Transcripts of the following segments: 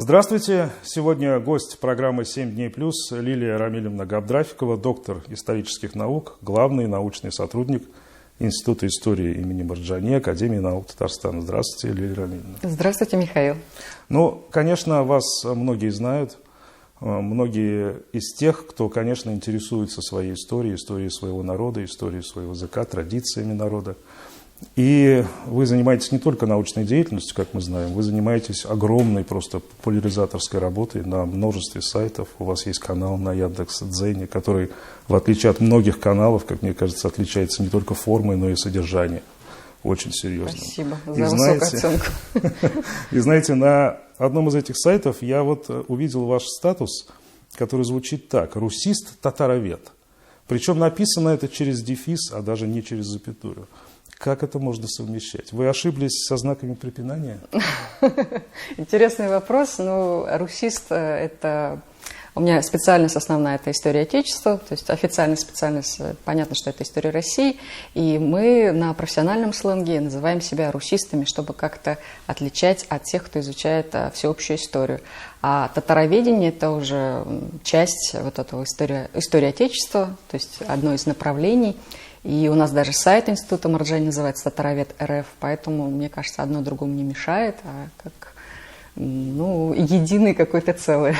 Здравствуйте! Сегодня гость программы «7 дней плюс» Лилия Рамилевна Габдрафикова, доктор исторических наук, главный научный сотрудник Института истории имени Марджани, Академии наук Татарстана. Здравствуйте, Лилия Рамилевна. Здравствуйте, Михаил. Ну, конечно, вас многие знают, многие из тех, кто, конечно, интересуется своей историей, историей своего народа, историей своего языка, традициями народа. И вы занимаетесь не только научной деятельностью, как мы знаем, вы занимаетесь огромной просто популяризаторской работой на множестве сайтов. У вас есть канал на Яндекс.Дзене, который, в отличие от многих каналов, как мне кажется, отличается не только формой, но и содержанием. Очень серьезно. Спасибо за высокую оценку. И знаете, на одном из этих сайтов я вот увидел ваш статус, который звучит так: «Русист-татаровед». Причем написано это через дефис, а даже не через запятую. Как это можно совмещать? Вы ошиблись со знаками препинания? Интересный вопрос. Ну, русист – это… У меня специальность основная – это история Отечества, то есть официальная специальность, понятно, что это история России, и мы на профессиональном сленге называем себя русистами, чтобы как-то отличать от тех, кто изучает всеобщую историю. А татароведение – это уже часть вот этого истории Отечества, то есть одно из направлений. И у нас даже сайт Института Марджани называется «Татаровед РФ», поэтому, мне кажется, одно другому не мешает, а как единое какое-то целое.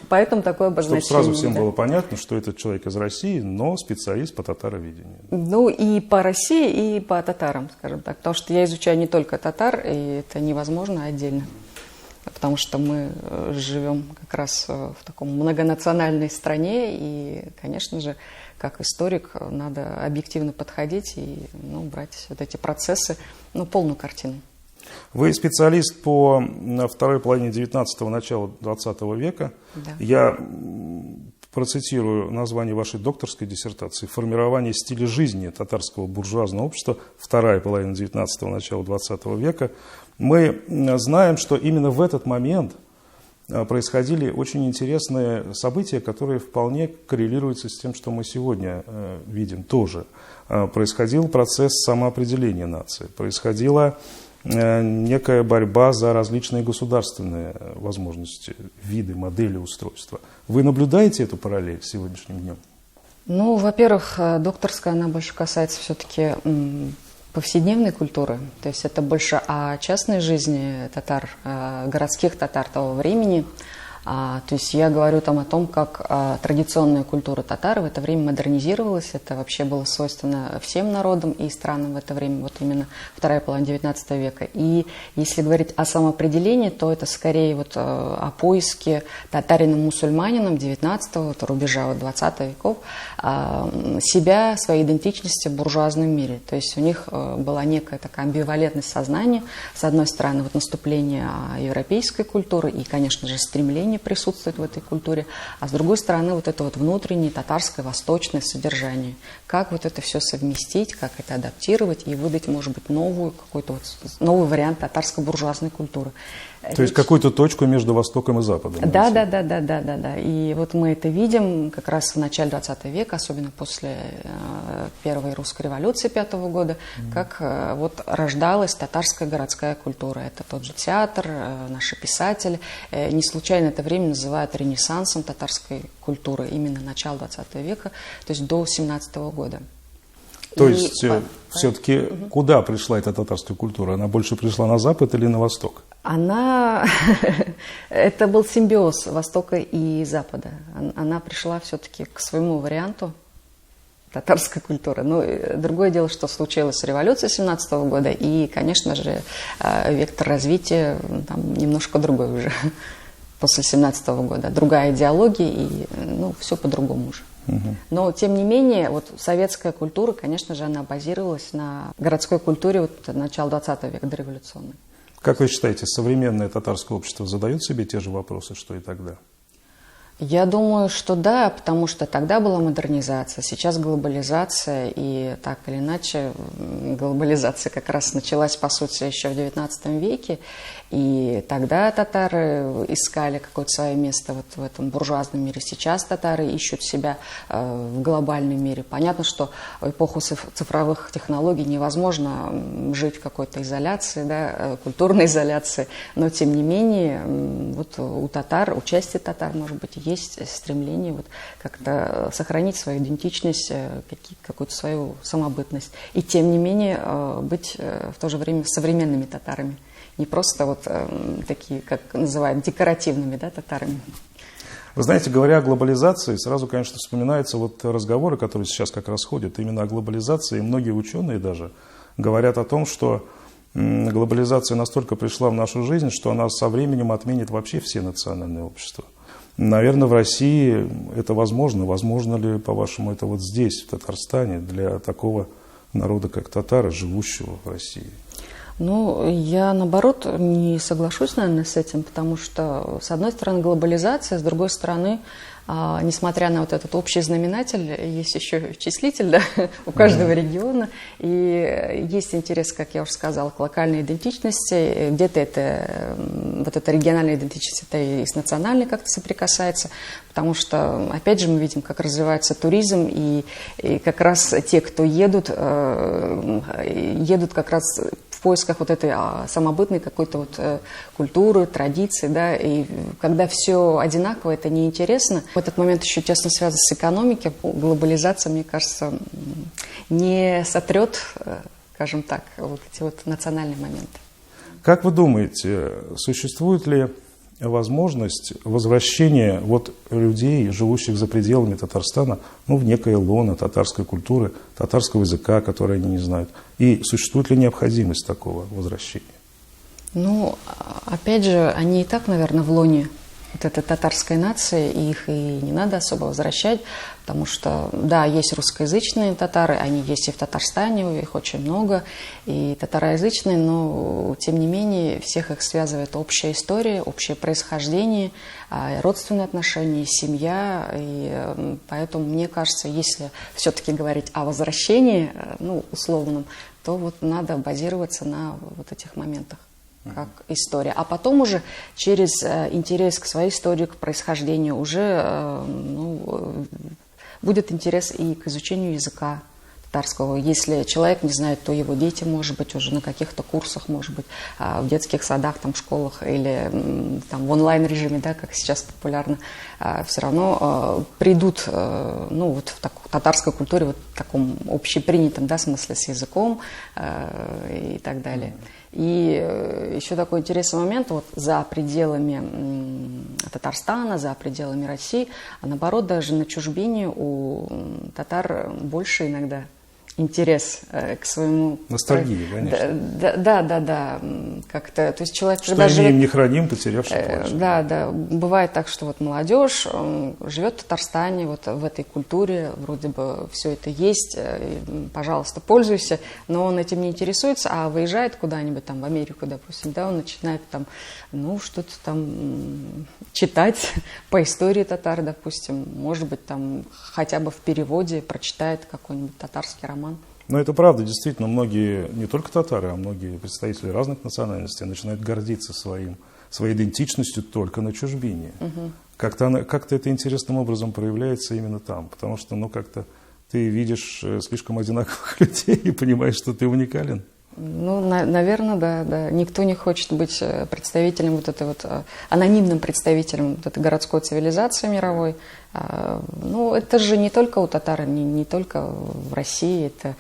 Поэтому такое обозначение. Чтобы сразу всем было понятно, что этот человек из России, но специалист по татароведению. Ну, и по России, и по татарам, скажем так. Потому что я изучаю не только татар, и это невозможно отдельно. Потому что мы живем как раз в таком многонациональной стране, и, конечно же, как историк, надо объективно подходить и брать вот эти процессы, полную картину. Вы специалист по второй половине 19-го, начала 20 века. Да. Я процитирую название вашей докторской диссертации: «Формирование стиля жизни татарского буржуазного общества. Вторая половина 19-го, начала 20 века». Мы знаем, что именно в этот момент происходили очень интересные события, которые вполне коррелируются с тем, что мы сегодня видим тоже. Происходил процесс самоопределения нации, происходила некая борьба за различные государственные возможности, виды, модели устройства. Вы наблюдаете эту параллель с сегодняшним днем? Ну, во-первых, докторская, она больше касается все-таки повседневной культуры, то есть это больше о частной жизни татар, городских татар того времени. То есть я говорю там о том, как традиционная культура татар в это время модернизировалась. Это вообще было свойственно всем народам и странам в это время, вот именно вторая половина 19 века. И если говорить о самоопределении, то это скорее вот о поиске татарином-мусульманином 19-го, рубежа 20 веков, себя, своей идентичности в буржуазном мире. То есть у них была некая такая амбивалентность сознания. С одной стороны, вот наступление европейской культуры и, конечно же, стремление присутствует в этой культуре, а с другой стороны вот это вот внутреннее татарское восточное содержание. Как вот это все совместить, как это адаптировать и выдать, может быть, новый вариант татарско-буржуазной культуры. То есть какую-то точку между Востоком и Западом. Да. И вот мы это видим как раз в начале 20 века, особенно после первой русской революции 5-го года, как вот рождалась татарская городская культура. Это тот же театр, наши писатели. Не случайно это время называют ренессансом татарской культуры, именно начало 20 века, то есть до 17-го года. То есть все-таки куда пришла эта татарская культура? Она больше пришла на Запад или на Восток? Это был симбиоз Востока и Запада. Она пришла все-таки к своему варианту татарской культуры. Но другое дело, что случилась революция 17-го года, и, конечно же, вектор развития там немножко другой уже после 17-го года. Другая идеология, и все по-другому уже. Но, тем не менее, вот советская культура, конечно же, она базировалась на городской культуре начала 20 века, дореволюционной. Как вы считаете, современное татарское общество задает себе те же вопросы, что и тогда? Я думаю, что да, потому что тогда была модернизация, сейчас глобализация, и так или иначе глобализация как раз началась, по сути, еще в XIX веке, и тогда татары искали какое-то свое место вот в этом буржуазном мире. Сейчас татары ищут себя в глобальном мире. Понятно, что в эпоху цифровых технологий невозможно жить в какой-то изоляции, да, культурной изоляции, но тем не менее вот у татар, у части татар, может быть, есть стремление вот как-то сохранить свою идентичность, какую-то свою самобытность. И тем не менее быть в то же время современными татарами. Не просто вот такие, как называют, декоративными, да, татарами. Вы знаете, говоря о глобализации, сразу, конечно, вспоминаются вот разговоры, которые сейчас как раз ходят именно о глобализации. И многие ученые даже говорят о том, что глобализация настолько пришла в нашу жизнь, что она со временем отменит вообще все национальные общества. Наверное, в России это возможно. Возможно ли, по-вашему, это вот здесь, в Татарстане, для такого народа, как татары, живущего в России? Ну, я, наоборот, не соглашусь, наверное, с этим, потому что, с одной стороны, глобализация, с другой стороны, несмотря на вот этот общий знаменатель, есть еще числитель, да, у каждого региона, и есть интерес, как я уже сказала, к локальной идентичности, где-то это, вот эта региональная идентичность, это и с национальной как-то соприкасается, потому что, опять же, мы видим, как развивается туризм, и как раз те, кто едут как раз в поисках вот этой самобытной какой-то вот культуры, традиции, да, и когда все одинаково, это неинтересно. В этот момент еще тесно связан с экономикой, глобализация, мне кажется, не сотрет, скажем так, вот эти вот национальные моменты. Как вы думаете, существует ли возможность возвращения вот людей, живущих за пределами Татарстана, ну, в некое лоно татарской культуры, татарского языка, который они не знают? И существует ли необходимость такого возвращения? Ну, опять же, они и так, наверное, в лоне вот этой татарской нации, и их и не надо особо возвращать, потому что, да, есть русскоязычные татары, они есть и в Татарстане, их очень много, и татароязычные, но, тем не менее, всех их связывает общая история, общее происхождение, родственные отношения, семья, и поэтому, мне кажется, если все-таки говорить о возвращении, ну, условном, то вот надо базироваться на вот этих моментах, как история. А потом уже через интерес к своей истории, к происхождению уже будет интерес и к изучению языка татарского. Если человек не знает, то его дети, может быть, уже на каких-то курсах, может быть, в детских садах, там, школах или там, в онлайн-режиме, да, как сейчас популярно, все равно придут вот в татарской культуре, вот в таком общепринятом, да, смысле, с языком и так далее. И еще такой интересный момент, вот за пределами Татарстана, за пределами России, а наоборот, даже на чужбине у татар больше иногда интерес к своему... Ностальгия, конечно. Да. Как-то, то есть человек... Что имеем не храним, потерявший плачь. Да. Бывает так, что вот молодежь живет в Татарстане, вот в этой культуре, вроде бы все это есть, пожалуйста, пользуйся, но он этим не интересуется, а выезжает куда-нибудь там в Америку, допустим, да, он начинает там, что-то там читать по истории татар, допустим, может быть, там хотя бы в переводе прочитает какой-нибудь татарский роман. Но это правда, действительно, многие, не только татары, а многие представители разных национальностей начинают гордиться своей идентичностью только на чужбине. Угу. Как-то это интересным образом проявляется именно там, потому что, как-то ты видишь слишком одинаковых людей и понимаешь, что ты уникален. Наверное, да. Никто не хочет быть представителем вот этой вот, анонимным представителем вот этой городской цивилизации мировой. Это же не только у татар, не только в России, это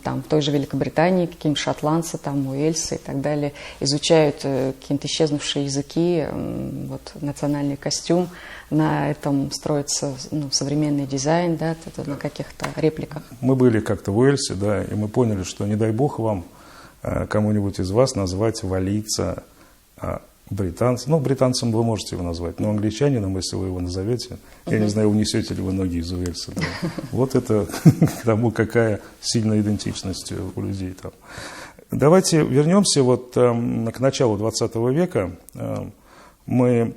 там в той же Великобритании какие-нибудь шотландцы, там уэльсы и так далее изучают какие-то исчезнувшие языки, вот национальный костюм, на этом строится современный дизайн, да, на каких-то репликах. Мы были как-то в Уэльсе, да, и мы поняли, что не дай бог вам кому-нибудь из вас назвать валийца британцем. Британцем вы можете его назвать, но англичанином, если вы его назовете, я не знаю, унесете ли вы ноги из Уэльса. Да. Вот это к тому, какая сильная идентичность у людей там. Давайте вернемся вот к началу 20 века. Мы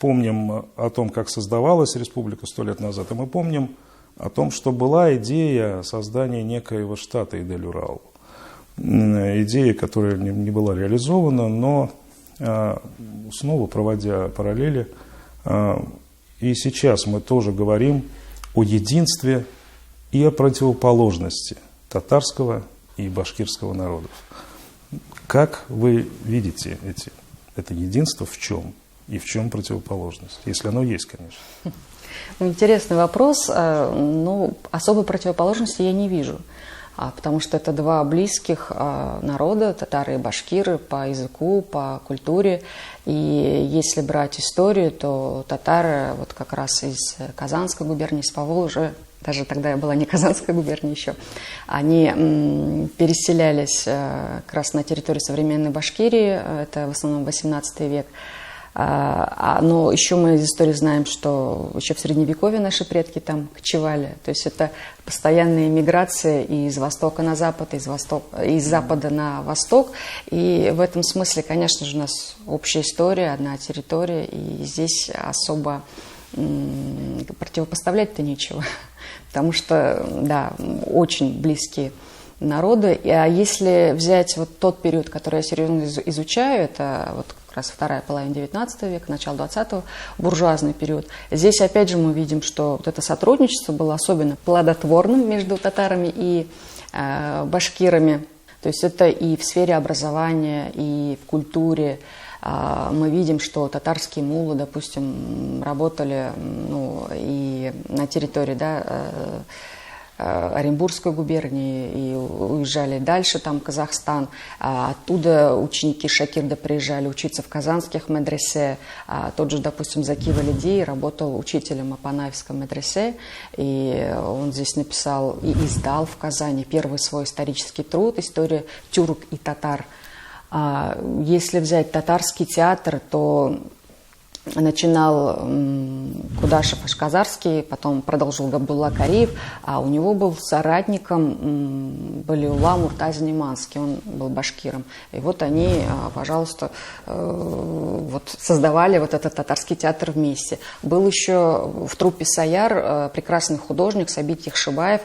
помним о том, как создавалась республика 100 лет назад, и мы помним о том, что была идея создания некоего штата Идель-Урал. Идея, которая не была реализована, но снова проводя параллели, и сейчас мы тоже говорим о единстве и о противоположности татарского и башкирского народов. Как вы видите это единство в чем? И в чем противоположность? Если оно есть, конечно. Интересный вопрос. Ну, особой противоположности я не вижу. Потому что это два близких народа, татары и башкиры, по языку, по культуре. И если брать историю, то татары вот как раз из Казанской губернии, из Поволжья, даже тогда я была не Казанской губернии еще, они переселялись как раз на территорию современной Башкирии, это в основном 18 век. Но еще мы из истории знаем, что еще в Средневековье наши предки там кочевали. То есть это постоянная миграция из востока на запад, из запада на восток. И в этом смысле, конечно же, у нас общая история, одна территория. И здесь особо противопоставлять-то нечего. Потому что, да, очень близкие народы. А если взять вот тот период, который я серьезно изучаю, это вот как раз вторая половина 19 века, начало 20-го, буржуазный период. Здесь опять же мы видим, что вот это сотрудничество было особенно плодотворным между татарами и башкирами. То есть это и в сфере образования, и в культуре. Мы видим, что татарские муллы, допустим, работали и на территории, Оренбургской губернии и уезжали дальше, там Казахстан. Оттуда ученики Шакирда приезжали учиться в казанских медресе. Тот же, допустим, Заки Валидий работал учителем в Апанаевском медресе. И он здесь написал и издал в Казани первый свой исторический труд «История тюрк и татар». Если взять татарский театр, то начинал Кудашев Ашказарский, потом продолжил Габдулла Кариев, а у него был соратником Балиулла Муртазин Иманский, он был башкиром. И вот они, пожалуйста, вот создавали вот этот татарский театр вместе. Был еще в труппе «Саяр» прекрасный художник Сабит Яхшибаев,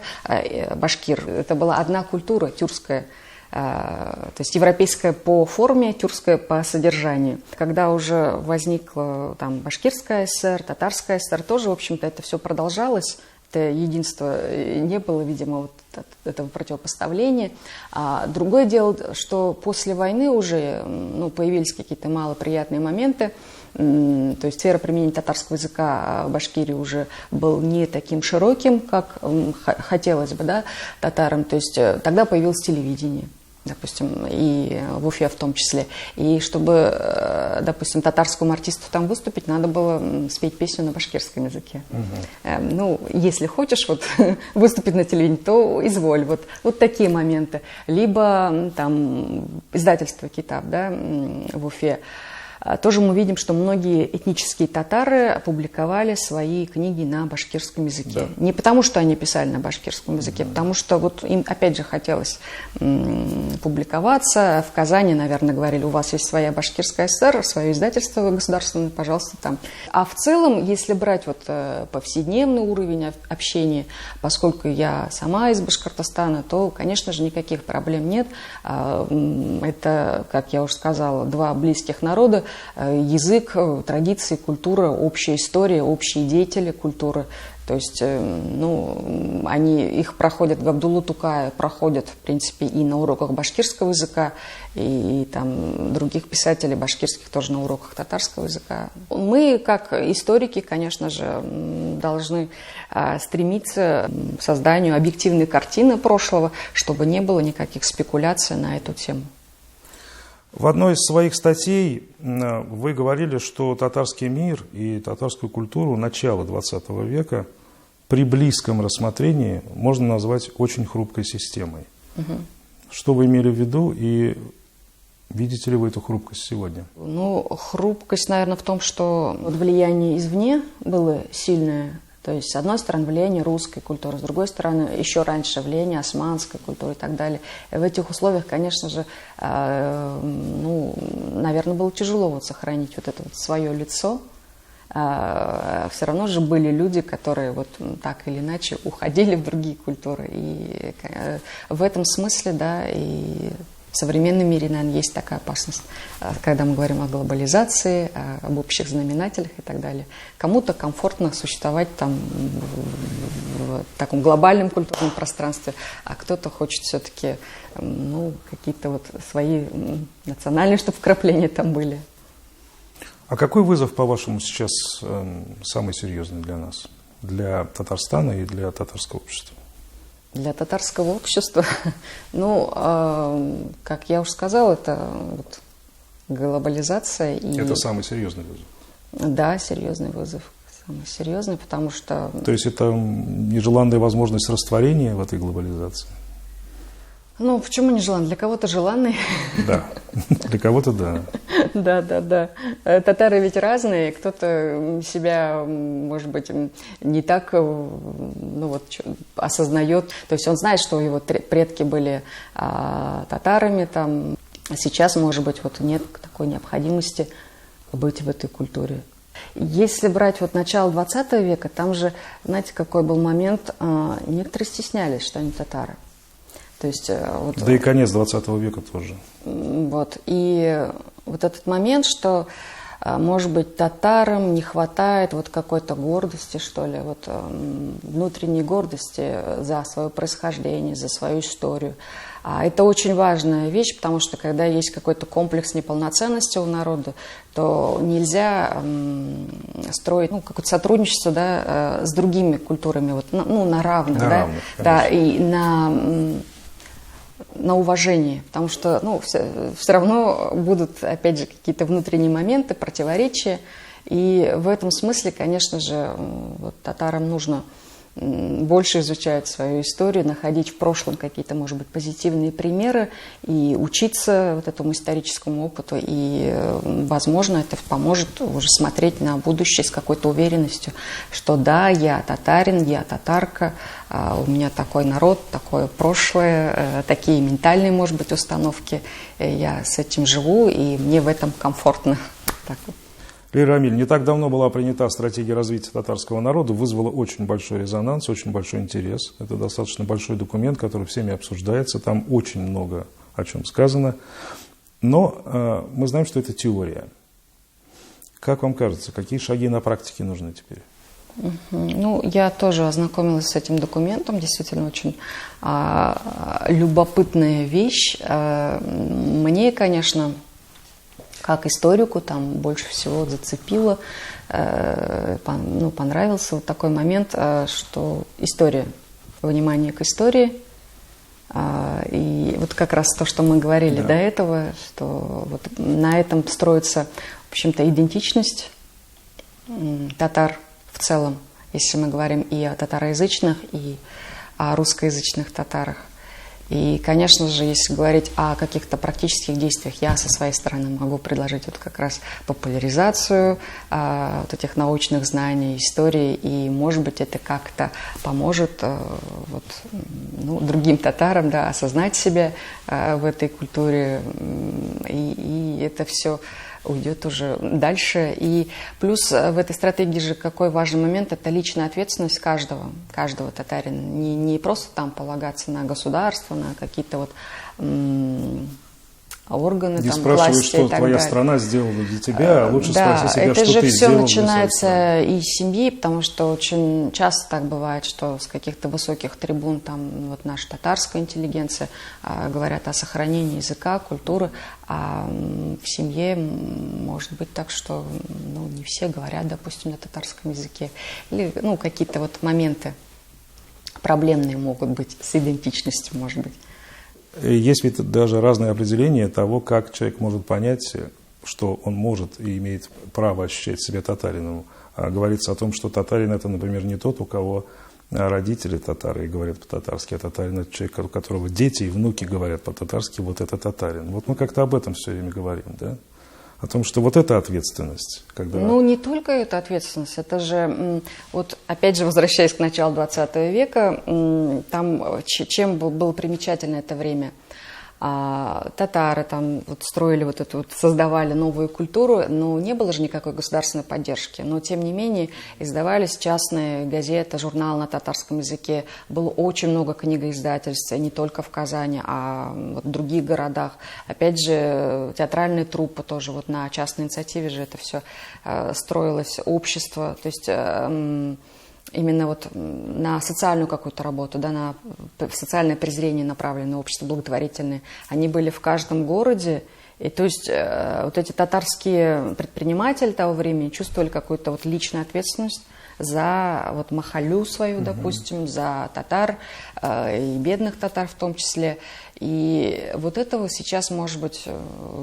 башкир. Это была одна культура тюркская. То есть европейская по форме, тюркская по содержанию. Когда уже возникла там башкирская ССР, татарская ССР, тоже, в общем-то, это все продолжалось. Это единство не было, видимо, вот этого противопоставления. Другое дело, что после войны уже появились какие-то малоприятные моменты. То есть сфера применения татарского языка в Башкирии уже был не таким широким, как хотелось бы, татарам. То есть тогда появилось телевидение, допустим, и в Уфе в том числе. И чтобы, допустим, татарскому артисту там выступить, надо было спеть песню на башкирском языке. Если хочешь выступить на телевидении, то изволь. Вот такие моменты. Либо там издательство «Китаб» в Уфе. Тоже мы видим, что многие этнические татары опубликовали свои книги на башкирском языке. Да. Не потому, что они писали на башкирском языке, потому что вот им, опять же, хотелось публиковаться. В Казани, наверное, говорили, у вас есть своя башкирская ССР, свое издательство государственное, пожалуйста, там. А в целом, если брать повседневный уровень общения, поскольку я сама из Башкортостана, то, конечно же, никаких проблем нет. Это, как я уже сказала, два близких народа. Язык, традиции, культура, общая история, общие деятели культуры. То есть, они их проходят, Габдуллу Тукая проходят, в принципе, и на уроках башкирского языка, и там других писателей башкирских тоже на уроках татарского языка. Мы, как историки, конечно же, должны стремиться к созданию объективной картины прошлого, чтобы не было никаких спекуляций на эту тему. В одной из своих статей вы говорили, что татарский мир и татарскую культуру начала XX века при близком рассмотрении можно назвать очень хрупкой системой. Угу. Что вы имели в виду и видите ли вы эту хрупкость сегодня? Хрупкость, наверное, в том, что влияние извне было сильное. То есть, с одной стороны, влияние русской культуры, с другой стороны, еще раньше влияние османской культуры и так далее. И в этих условиях, конечно же, наверное, было тяжело сохранить это свое лицо. все равно же были люди, которые вот так или иначе уходили в другие культуры. И в этом смысле, да, и в современном мире, наверное, есть такая опасность, когда мы говорим о глобализации, об общих знаменателях и так далее. Кому-то комфортно существовать там в таком глобальном культурном пространстве, а кто-то хочет все-таки, ну, какие-то вот свои национальные, чтобы вкрапления там были. А какой вызов, по-вашему, сейчас самый серьезный для нас, для Татарстана и для татарского общества? Для татарского общества, ну, как я уже сказала, это вот глобализация. И... Это самый серьезный вызов? Да, серьезный вызов. Самый серьезный, потому что... То есть это нежеланная возможность растворения в этой глобализации? Ну, почему нежеланный? Для кого-то желанный. Да, для кого-то да. Да. Татары ведь разные. Кто-то себя, может быть, не так, ну, вот, осознает. То есть он знает, что его предки были татарами. Там. А сейчас, может быть, вот нет такой необходимости быть в этой культуре. Если брать вот начало 20 века, там же, знаете, какой был момент, некоторые стеснялись, что они татары. То есть, вот, да и конец 20 века тоже. Вот, и вот этот момент, что, может быть, татарам не хватает вот какой-то гордости, что ли, вот, внутренней гордости за свое происхождение, за свою историю. А это очень важная вещь, потому что когда есть какой-то комплекс неполноценности у народа, то нельзя строить, ну, какое-то сотрудничество, да, с другими культурами, вот, ну, на равных, на да, равных, да, и на уважение, потому что, ну, все равно будут, опять же, какие-то внутренние моменты, противоречия, и в этом смысле, конечно же, вот, татарам нужно больше изучать свою историю, находить в прошлом какие-то, может быть, позитивные примеры и учиться вот этому историческому опыту, и, возможно, это поможет уже смотреть на будущее с какой-то уверенностью, что да, я татарин, я татарка, у меня такой народ, такое прошлое, такие ментальные, может быть, установки, я с этим живу, и мне в этом комфортно. Так вот. Лейла Рамиль, не так давно была принята стратегия развития татарского народа, вызвала очень большой резонанс, очень большой интерес. Это достаточно большой документ, который всеми обсуждается, там очень много о чем сказано. Но мы знаем, что это теория. Как вам кажется, какие шаги на практике нужны теперь? Ну, я тоже ознакомилась с этим документом, действительно очень любопытная вещь. Мне, конечно, как историку, там больше всего зацепило, ну, понравился вот такой момент, что история, внимание к истории, и вот как раз то, что мы говорили до этого, что вот на этом строится, в общем-то, идентичность татар в целом, если мы говорим и о татароязычных, и о русскоязычных татарах. И, конечно же, если говорить о каких-то практических действиях, я со своей стороны могу предложить вот как раз популяризацию вот этих научных знаний, истории, и, может быть, это как-то поможет вот, ну, другим татарам, да, осознать себя в этой культуре, и это все уйдет уже дальше. И плюс в этой стратегии же какой важный момент – это личная ответственность каждого татарина. Не просто там полагаться на государство, на какие-то вот органы, не там, спрашивай, власти что и так твоя далее. страна сделала для тебя, а лучше спроси себя, что ты сделал. Это же все для начинается из семьи, потому что очень часто так бывает, что с каких-то высоких трибун там вот наша татарская интеллигенция говорят о сохранении языка, культуры, а в семье может быть так, что ну, не все говорят, допустим, на татарском языке. Или ну, какие-то вот моменты проблемные могут быть с идентичностью, может быть. Есть ведь даже разные определения того, как человек может понять, что он может и имеет право ощущать себя татарином. Говорится о том, что татарин – это, например, не тот, у кого родители татары и говорят по-татарски, а татарин – это человек, у которого дети и внуки говорят по-татарски, вот это татарин. Вот мы как-то об этом все время говорим, да? О том, что вот эта ответственность. Когда... Ну, не только эта ответственность, это же, вот опять же, возвращаясь к началу 20 века, там чем было примечательно это время? Татары там вот строили вот эту вот, создавали новую культуру, но не было же никакой государственной поддержки. Но тем не менее издавались частные газеты, журналы на татарском языке. Было очень много книгоиздательств, не только в Казани, а вот в других городах. Опять же, театральные труппы тоже вот на частной инициативе же это все строилось, общество. То есть именно вот на социальную какую-то работу, да, на социальное презрение направленное общество, благотворительное. Они были в каждом городе. И то есть вот эти татарские предприниматели того времени чувствовали какую-то вот личную ответственность за вот махалю свою, допустим, за татар, и бедных татар в том числе. И вот этого сейчас, может быть,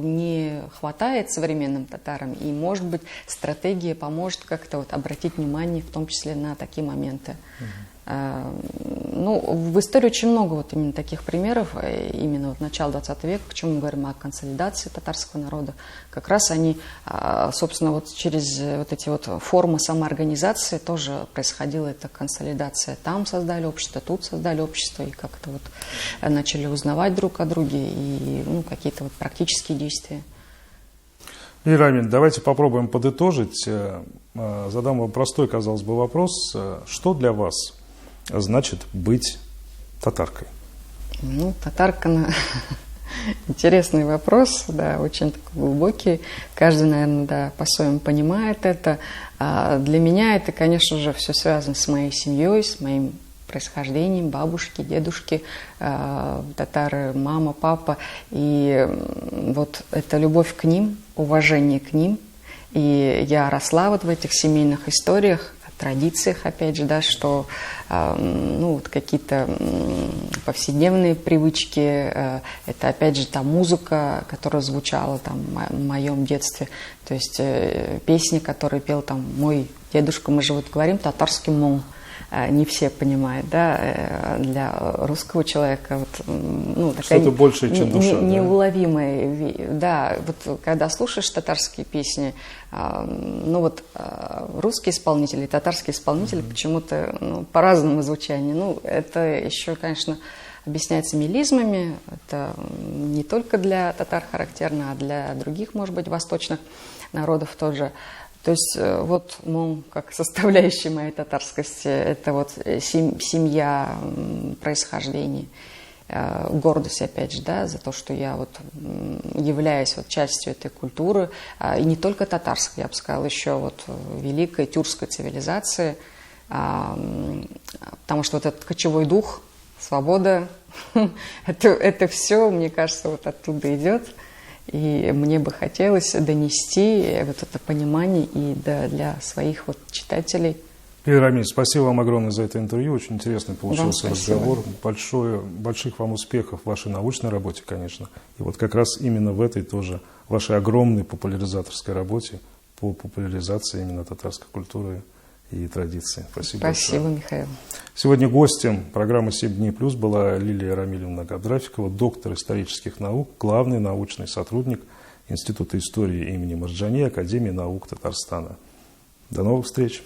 не хватает современным татарам, и, может быть, стратегия поможет как-то вот обратить внимание в том числе на такие моменты. Ну, в истории очень много вот именно таких примеров, именно вот начала 20 века, почему мы говорим о консолидации татарского народа. Как раз они, собственно, вот через вот эти вот формы самоорганизации тоже происходила эта консолидация. Там создали общество, тут создали общество, и как-то вот начали узнавать друг о друге, и ну, какие-то вот практические действия. Лилия Рамилевна, давайте попробуем подытожить. Задам вам простой, казалось бы, вопрос. Что для вас значит быть татаркой? Ну, татарка, интересный вопрос, да, очень такой глубокий. Каждый, наверное, да, по-своему понимает это. Для меня это, конечно же, все связано с моей семьей, с моим происхождением, бабушки, дедушки, татары, мама, папа. И вот эта любовь к ним, уважение к ним. И я росла вот в этих семейных историях, традициях, опять же, да, что ну, вот какие-то повседневные привычки, это, опять же, та музыка, которая звучала там в моем детстве, то есть песни, которые пел там мой дедушка, мы же вот говорим татарский мон. Не все понимают, да, для русского человека вот, ну, такая что-то большее, чем душа, неуловимая, да, вот когда слушаешь татарские песни, ну вот русские исполнители, татарские исполнители почему-то ну, по-разному звучанию, ну это еще, конечно, объясняется мелизмами, это не только для татар характерно, а для других, может быть, восточных народов тоже. То есть вот, ну, как составляющая моей татарскости, это вот семья, происхождение, гордость, опять же, да, за то, что я вот являюсь вот частью этой культуры, и не только татарской, я бы сказала, еще вот великой тюркской цивилизации, потому что вот этот кочевой дух, свобода, это все, мне кажется, вот оттуда идет. И мне бы хотелось донести вот это понимание и для своих вот читателей. Лилия Рамилевна, спасибо вам огромное за это интервью. Очень интересный получился разговор. Больших вам успехов в вашей научной работе, конечно. И вот как раз именно в этой тоже вашей огромной популяризаторской работе по популяризации именно татарской культуры и традиции. Спасибо большое. Спасибо, Михаил. Сегодня гостем программы «7 дней плюс» была Лилия Рамилевна Габдрафикова, доктор исторических наук, главный научный сотрудник Института истории имени Марджани Академии наук Татарстана. До новых встреч!